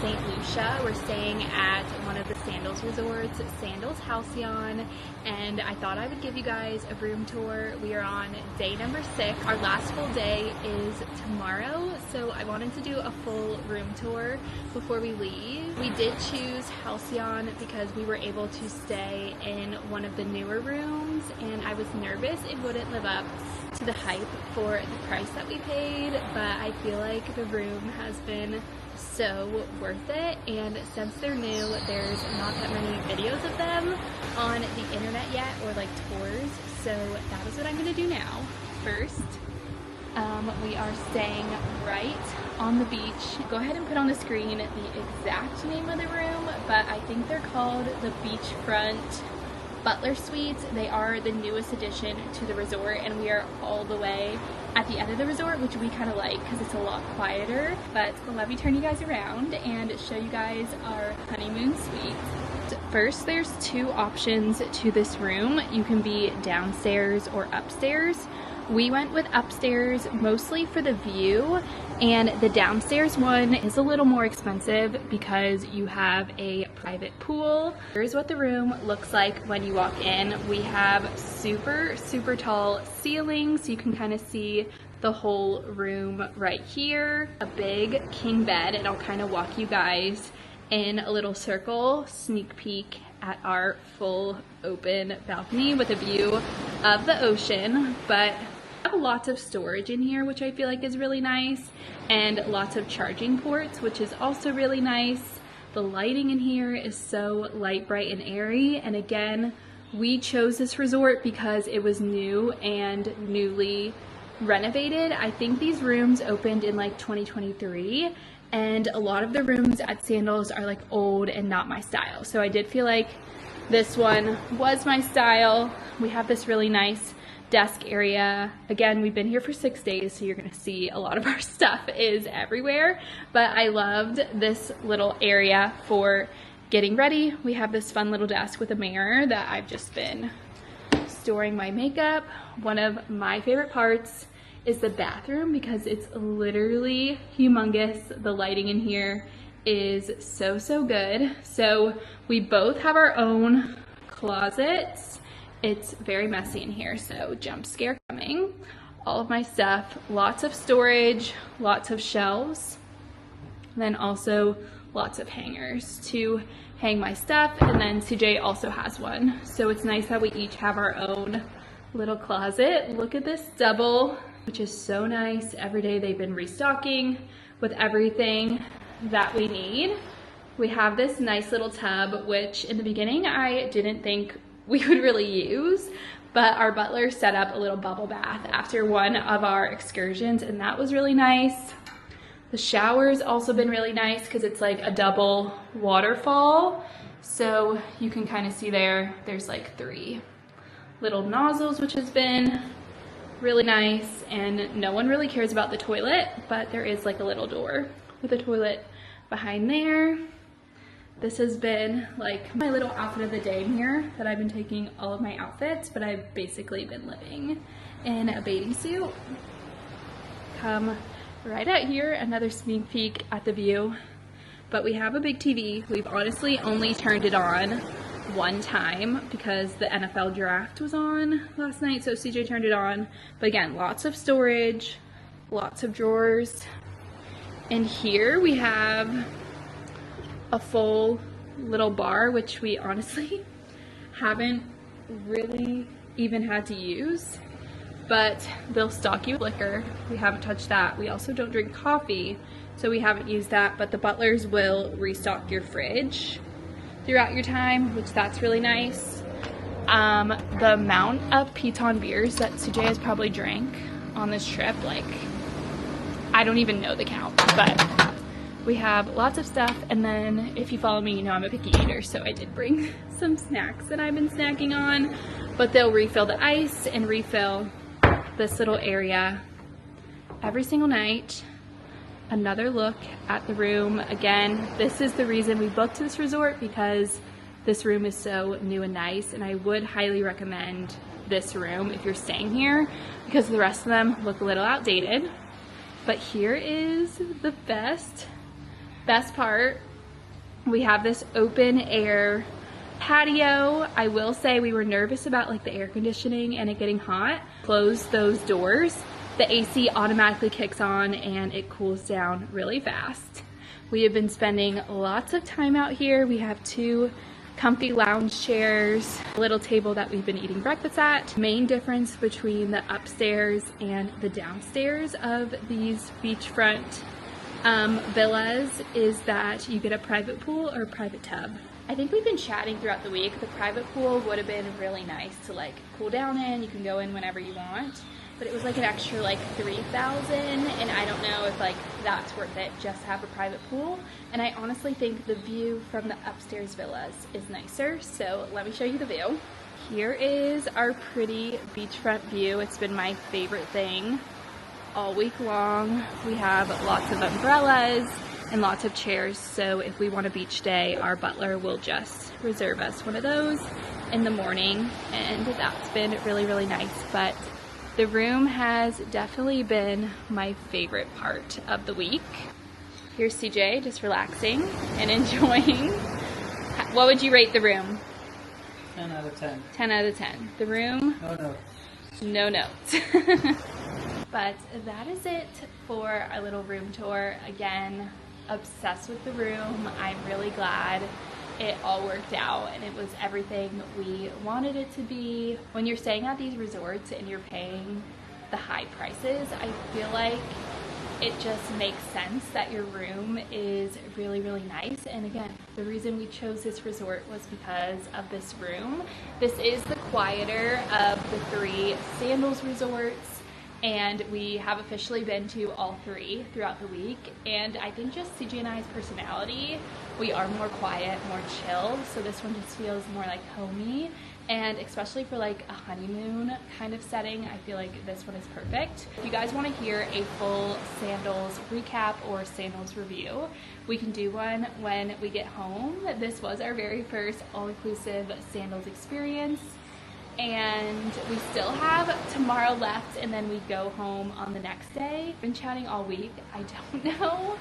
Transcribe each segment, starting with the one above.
St. Lucia. We're staying at one of the Sandals resorts, Sandals Halcyon, and I thought I would give you guys a room tour. We are on day number 6. Our last full day is tomorrow, so I wanted to do a full room tour before we leave. We did choose Halcyon because we were able to stay in one of the newer rooms, and I was nervous it wouldn't live up to the hype for the price that we paid, but I feel like the room has been so worth it. And since they're new, there's not that many videos of them on the internet yet, or like tours, so that is what I'm gonna do now. First, we are staying right on the beach. Go ahead and put on the screen the exact name of the room, but I think they're called the Beachfront Butler Suite. They are the newest addition to the resort, and we are all the way at the end of the resort, which we kind of like because it's a lot quieter. But let me turn you guys around and show you guys our honeymoon suite. First, there's 2 options to this room. You can be downstairs or upstairs. We went with upstairs mostly for the view, and the downstairs one is a little more expensive because you have a private pool. Here's what the room looks like when you walk in. We have super tall ceilings, so you can kind of see the whole room right here. A big king bed, and I'll kind of walk you guys in a little circle, sneak peek at our full open balcony with a view of the ocean. But I have lots of storage in here, which I feel like is really nice, and lots of charging ports, which is also really nice. The lighting in here is so light, bright, and airy, and again, we chose this resort because it was new and newly renovated. I think these rooms opened in like 2023, and a lot of the rooms at Sandals are like old and not my style, so I did feel like this one was my style. We have this really nice desk area. Again, we've been here for 6 days, so you're gonna see a lot of our stuff is everywhere, but I loved this little area for getting ready. We have this fun little desk with a mirror that I've just been storing my makeup. One of my favorite parts is the bathroom because it's literally humongous. The lighting in here is so good. So we both have our own closets. It's very messy in here, so jump scare coming. All of my stuff, lots of storage, lots of shelves, and then also lots of hangers to hang my stuff, and then CJ also has one. So it's nice that we each have our own little closet. Look at this double, which is so nice. Every day they've been restocking with everything that we need. We have this nice little tub, which in the beginning I didn't think we would really use, but our butler set up a little bubble bath after one of our excursions, and that was really nice. The shower's also been really nice because it's like a double waterfall, so you can kind of see there's like 3 little nozzles, which has been really nice. And no one really cares about the toilet, but there is like a little door with a toilet behind there. This has been like my little outfit of the day mirror that I've been taking all of my outfits, but I've basically been living in a bathing suit. Come right out here, another sneak peek at the view. But we have a big TV. We've honestly only turned it on one time because the NFL draft was on last night, so CJ turned it on. But again, lots of storage, lots of drawers. And here we have a full little bar, which we honestly haven't really even had to use, but they'll stock you with liquor. We haven't touched that. We also don't drink coffee, so we haven't used that, but the butlers will restock your fridge throughout your time, which that's really nice. The amount of Piton beers that CJ has probably drank on this trip, like, I don't even know the count, but we have lots of stuff. And then if you follow me, you know I'm a picky eater, so I did bring some snacks that I've been snacking on, but they'll refill the ice and refill this little area every single night. Another look at the room. Again, this is the reason we booked this resort, because this room is so new and nice, and I would highly recommend this room if you're staying here, because the rest of them look a little outdated. But here is the best Best part, we have this open air patio. I will say we were nervous about like the air conditioning and it getting hot. Close those doors, the AC automatically kicks on and it cools down really fast. We have been spending lots of time out here. We have 2 comfy lounge chairs, a little table that we've been eating breakfast at. Main difference between the upstairs and the downstairs of these beachfront villas is that you get a private pool or a private tub. I think we've been chatting throughout the week. The private pool would have been really nice to like cool down in. You can go in whenever you want, but it was like an extra like $3,000, and I don't know if like that's worth it just to have a private pool. And I honestly think the view from the upstairs villas is nicer, so let me show you the view. Here is our pretty beachfront view. It's been my favorite thing all week long. We have lots of umbrellas and lots of chairs, so if we want a beach day, our butler will just reserve us one of those in the morning, and that's been really, really nice. But the room has definitely been my favorite part of the week. Here's CJ just relaxing and enjoying. What would you rate the room? 10 out of 10. 10 out of 10. The room? No notes. No notes. But that is it for our little room tour. Again, obsessed with the room. I'm really glad it all worked out and it was everything we wanted it to be. When you're staying at these resorts and you're paying the high prices, I feel like it just makes sense that your room is really, really nice. And again, the reason we chose this resort was because of this room. This is the quieter of the 3 Sandals resorts, and we have officially been to all 3 throughout the week. And I think just CJ and I's personality, we are more quiet, more chill, so this one just feels more like homey. And especially for like a honeymoon kind of setting, I feel like this one is perfect. If you guys want to hear a full Sandals recap or Sandals review, we can do one when we get home. This was our very first all-inclusive Sandals experience, and we still have tomorrow left, and then we go home on the next day. I've been chatting all week. I don't know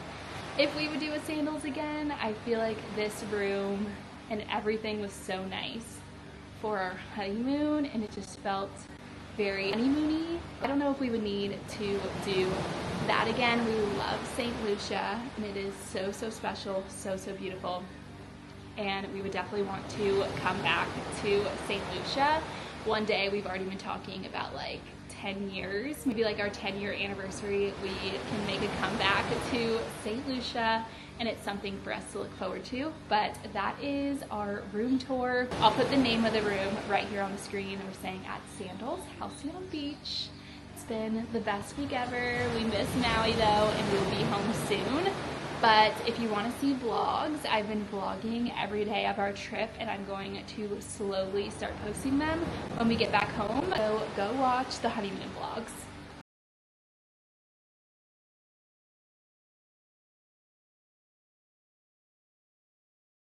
if we would do a Sandals again. I feel like this room and everything was so nice for our honeymoon, and it just felt very honeymoony. I don't know if we would need to do that again. We love St. Lucia, and it is so, so special, so, so beautiful. And we would definitely want to come back to St. Lucia one day. We've already been talking about like 10 years, maybe like our 10-year anniversary, we can make a comeback to St. Lucia, and it's something for us to look forward to. But that is our room tour. I'll put the name of the room right here on the screen. We're staying at Sandals Halcyon Beach. It's been the best week ever. We miss Maui though, and we'll be home soon. But if you want to see vlogs, I've been vlogging every day of our trip, and I'm going to slowly start posting them when we get back home. So go watch the honeymoon vlogs.